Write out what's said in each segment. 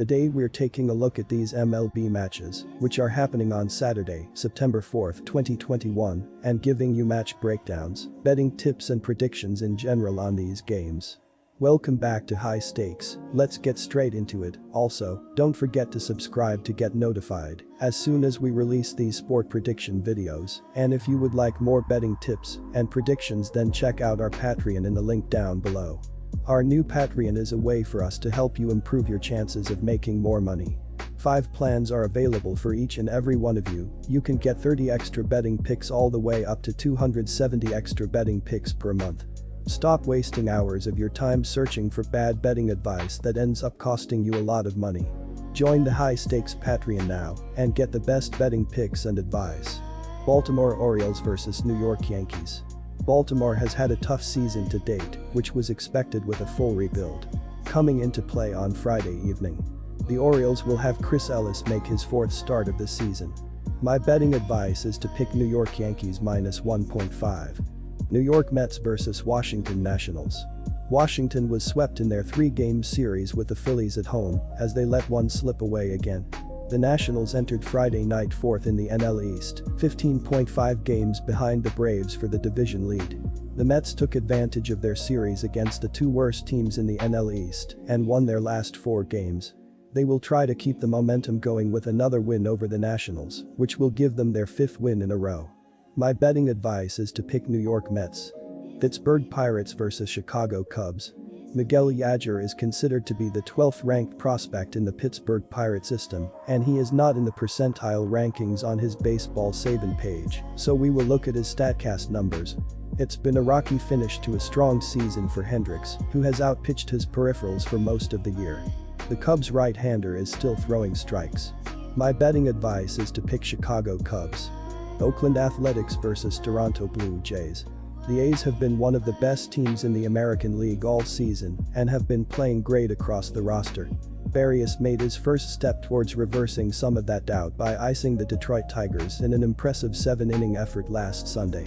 Today we're taking a look at these MLB matches, which are happening on Saturday, September 4, 2021, and giving you match breakdowns, betting tips and predictions in general on these games. Welcome back to High Stakes, let's get straight into it. Also, don't forget to subscribe to get notified as soon as we release these sport prediction videos, and if you would like more betting tips and predictions, then check out our Patreon in the link down below. Our new Patreon is a way for us to help you improve your chances of making more money. 5 plans are available for each and every one of you. You can get 30 extra betting picks all the way up to 270 extra betting picks per month. Stop wasting hours of your time searching for bad betting advice that ends up costing you a lot of money. Join the High Stakes Patreon now and get the best betting picks and advice. Baltimore Orioles vs New York Yankees. Baltimore has had a tough season to date, which was expected with a full rebuild. Coming into play on Friday evening, the Orioles will have Chris Ellis make his 4th start of the season. My betting advice is to pick New York Yankees -1.5. New York Mets vs Washington Nationals. Washington was swept in their 3-game series with the Phillies at home as they let one slip away again. The Nationals entered Friday night 4th in the NL East, 15.5 games behind the Braves for the division lead. The Mets took advantage of their series against the 2 worst teams in the NL East and won their last 4 games. They will try to keep the momentum going with another win over the Nationals, which will give them their 5th win in a row. My betting advice is to pick New York Mets. Pittsburgh Pirates vs Chicago Cubs. Miguel Yajur is considered to be the 12th ranked prospect in the Pittsburgh Pirate system, and he is not in the percentile rankings on his baseball saving page, so we will look at his StatCast numbers. It's been a rocky finish to a strong season for Hendricks, who has outpitched his peripherals for most of the year. The Cubs' right-hander is still throwing strikes. My betting advice is to pick Chicago Cubs. Oakland Athletics vs Toronto Blue Jays. The A's have been one of the best teams in the American League all season and have been playing great across the roster. Barrios made his first step towards reversing some of that doubt by icing the Detroit Tigers in an impressive 7-inning effort last Sunday.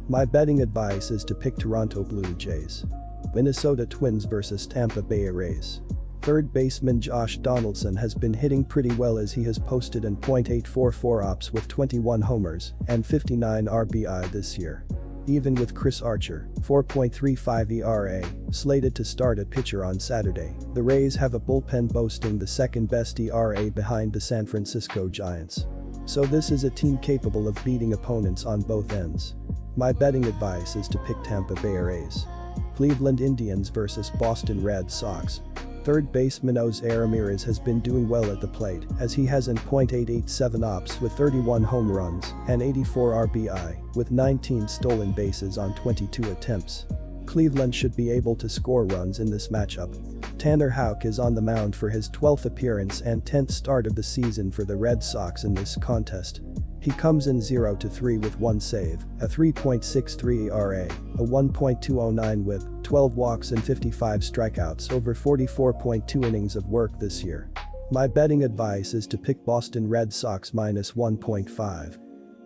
My betting advice is to pick Toronto Blue Jays. Minnesota Twins vs Tampa Bay Rays. Third baseman Josh Donaldson has been hitting pretty well as he has posted an .844 OPS with 21 homers and 59 RBI this year. Even with Chris Archer, 4.35 ERA, slated to start at pitcher on Saturday, the Rays have a bullpen boasting the 2nd-best ERA behind the San Francisco Giants. So this is a team capable of beating opponents on both ends. My betting advice is to pick Tampa Bay Rays. Cleveland Indians vs Boston Red Sox. Third baseman Jose Ramirez has been doing well at the plate as he has an .887 OPS with 31 home runs and 84 RBI with 19 stolen bases on 22 attempts. Cleveland should be able to score runs in this matchup. Tanner Houck is on the mound for his 12th appearance and 10th start of the season for the Red Sox in this contest. He comes in 0-3 with 1 save, a 3.63 ERA, a 1.209 WHIP, 12 walks and 55 strikeouts over 44.2 innings of work this year. My betting advice is to pick Boston Red Sox -1.5.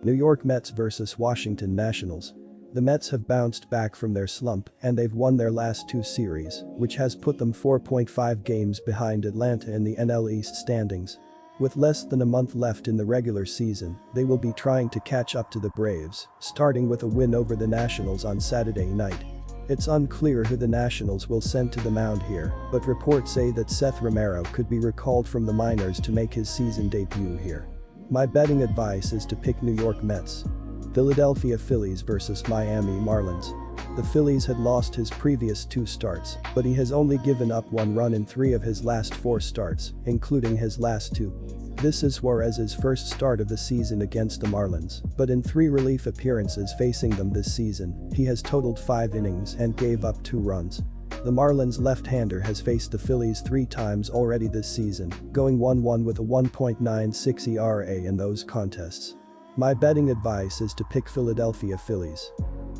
New York Mets vs Washington Nationals. The Mets have bounced back from their slump and they've won their last 2 series, which has put them 4.5 games behind Atlanta in the NL East standings. With less than a month left in the regular season, they will be trying to catch up to the Braves, starting with a win over the Nationals on Saturday night. It's unclear who the Nationals will send to the mound here, but reports say that Seth Romero could be recalled from the minors to make his season debut here. My betting advice is to pick New York Mets. Philadelphia Phillies vs Miami Marlins. The Phillies had lost his previous 2 starts, but he has only given up 1 run in 3 of his last 4 starts, including his last 2. This is Suarez's first start of the season against the Marlins, but in 3 relief appearances facing them this season, he has totaled 5 innings and gave up 2 runs. The Marlins left-hander has faced the Phillies 3 times already this season, going 1-1 with a 1.96 ERA in those contests. My betting advice is to pick Philadelphia Phillies.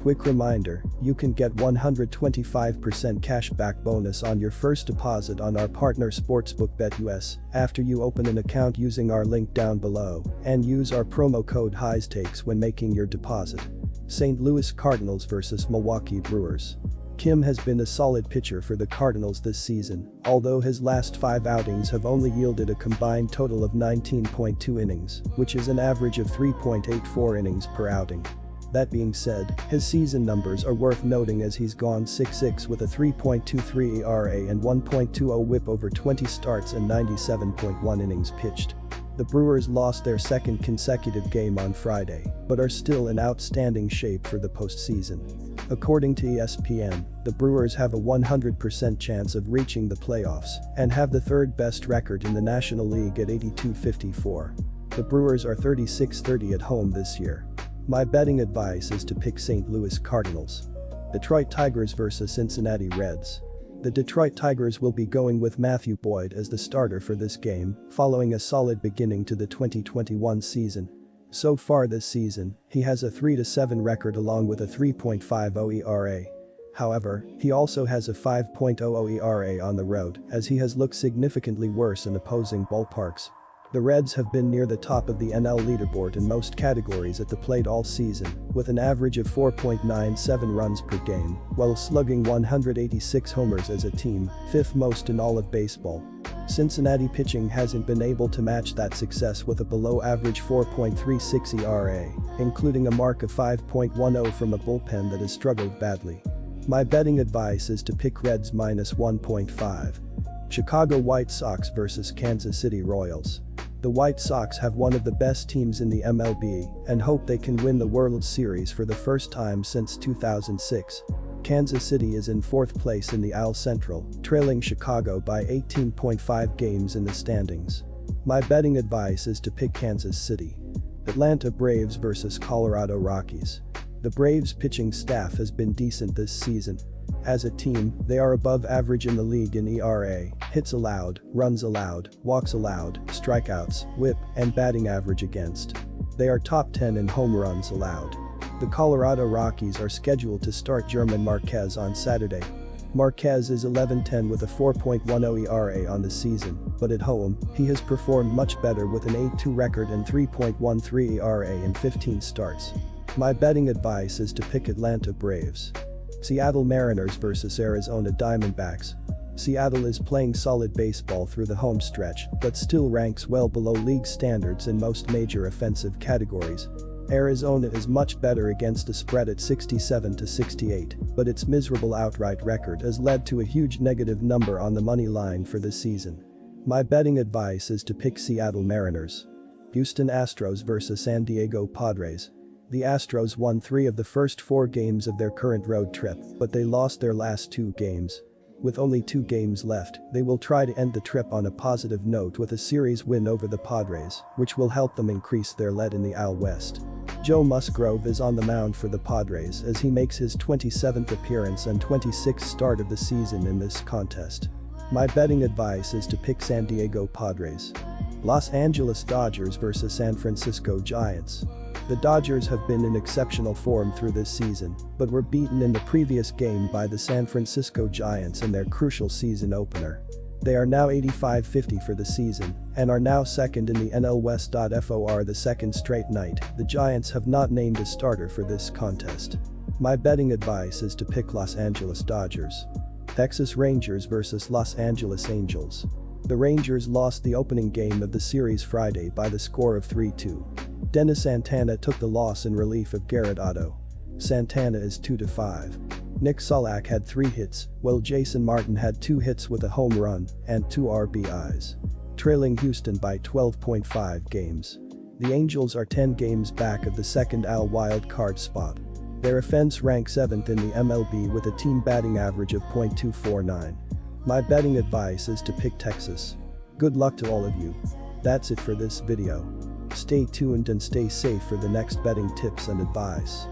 Quick reminder, you can get 125% cashback bonus on your first deposit on our partner sportsbook BetUS after you open an account using our link down below and use our promo code HIGHSTAKES when making your deposit. St. Louis Cardinals vs Milwaukee Brewers. Kim has been a solid pitcher for the Cardinals this season, although his last 5 outings have only yielded a combined total of 19.2 innings, which is an average of 3.84 innings per outing. That being said, his season numbers are worth noting as he's gone 6-6 with a 3.23 ERA and 1.20 WHIP over 20 starts and 97.1 innings pitched. The Brewers lost their second consecutive game on Friday, but are still in outstanding shape for the postseason. According to ESPN, the Brewers have a 100% chance of reaching the playoffs and have the third best record in the National League at 82-54. The Brewers are 36-30 at home this year. My betting advice is to pick St. Louis Cardinals. Detroit Tigers vs Cincinnati Reds. The Detroit Tigers will be going with Matthew Boyd as the starter for this game, following a solid beginning to the 2021 season. So far this season, he has a 3-7 record along with a 3.50 ERA. However, he also has a 5.00 ERA on the road as he has looked significantly worse in opposing ballparks. The Reds have been near the top of the NL leaderboard in most categories at the plate all season, with an average of 4.97 runs per game, while slugging 186 homers as a team, 5th most in all of baseball. Cincinnati pitching hasn't been able to match that success with a below-average 4.36 ERA, including a mark of 5.10 from a bullpen that has struggled badly. My betting advice is to pick Reds minus 1.5. Chicago White Sox vs Kansas City Royals. The White Sox have one of the best teams in the MLB and hope they can win the World Series for the first time since 2006. Kansas City is in 4th place in the AL Central, trailing Chicago by 18.5 games in the standings. My betting advice is to pick Kansas City. Atlanta Braves vs Colorado Rockies. The Braves pitching staff has been decent this season. As a team, they are above average in the league in ERA, hits allowed, runs allowed, walks allowed, strikeouts, WHIP, and batting average against. They are top 10 in home runs allowed. The Colorado Rockies are scheduled to start German Marquez on Saturday. Marquez is 11-10 with a 4.10 ERA on the season, but at home, he has performed much better with an 8-2 record and 3.13 ERA in 15 starts. My betting advice is to pick Atlanta Braves. Seattle Mariners vs Arizona Diamondbacks. Seattle is playing solid baseball through the home stretch, but still ranks well below league standards in most major offensive categories. Arizona is much better against a spread at 67-68, but its miserable outright record has led to a huge negative number on the money line for this season. My betting advice is to pick Seattle Mariners. Houston Astros vs San Diego Padres. The Astros won 3 of the first 4 games of their current road trip, but they lost their last 2 games. With only 2 games left, they will try to end the trip on a positive note with a series win over the Padres, which will help them increase their lead in the AL West. Joe Musgrove is on the mound for the Padres as he makes his 27th appearance and 26th start of the season in this contest. My betting advice is to pick San Diego Padres. Los Angeles Dodgers vs San Francisco Giants. The Dodgers have been in exceptional form through this season, but were beaten in the previous game by the San Francisco Giants in their crucial season opener. They are now 85-50 for the season and are now second in the NL West. For the second straight night, the Giants have not named a starter for this contest. My betting advice is to pick Los Angeles Dodgers. Texas Rangers vs Los Angeles Angels. The Rangers lost the opening game of the series Friday by the score of 3-2. Dennis Santana took the loss in relief of Garrett Otto. Santana is 2-5. Nick Solak had 3 hits, while Jason Martin had 2 hits with a home run and 2 RBIs. Trailing Houston by 12.5 games. The Angels are 10 games back of the second AL wild card spot. Their offense ranks 7th in the MLB with a team batting average of .249. My betting advice is to pick Texas. Good luck to all of you. That's it for this video. Stay tuned and stay safe for the next betting tips and advice.